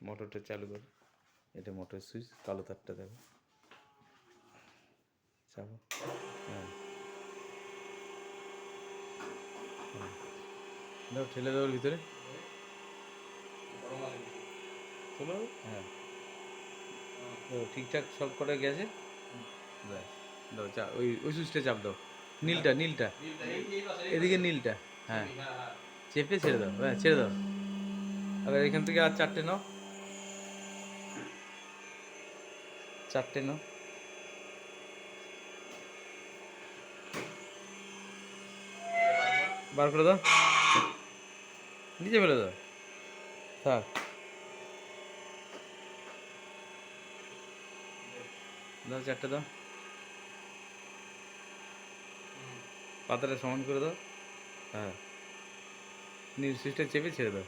মোটরটা চালু করো, এটা মোটর সুইচ, কালো তারটা দেখো, চাপো। হ্যাঁ দাও, ঠেলে দাও ওর ভিতরে, চলো। হ্যাঁ দাও, ঠিকঠাক সব কটা গেছে, ব্যাস দাও, ওই ওই সুইচটা চাপ দাও, নীলটা নীলটা, এদিকে নীলটা, হ্যাঁ চেপে ছেড়ে দাও, হ্যাঁ ছেড়ে দাও। আবার এখান থেকে আর চারটে নাও, চারটে নাও, বার করে দাও, নিচে ফেলে দাও, থাক দাও, চারটে দাও, পাতাটা সমান করে দাও, হ্যাঁ নীল সুইচটা চেপে ছেড়ে দাও।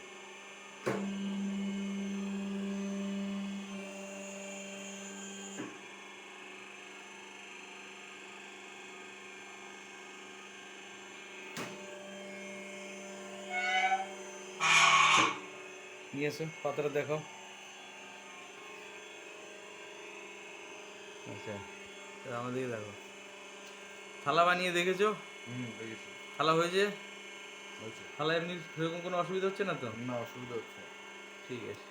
নিয়ে এসো, পাতাটা দেখো। আচ্ছা আমাদেরকে দেখো, থালা বানিয়ে দেখেছো? দেখেছি। থালা হয়েছে? হয়েছে। থালা এমনি সেরকম কোনো অসুবিধা হচ্ছে না তো? না, অসুবিধা হচ্ছে না। ঠিক আছে।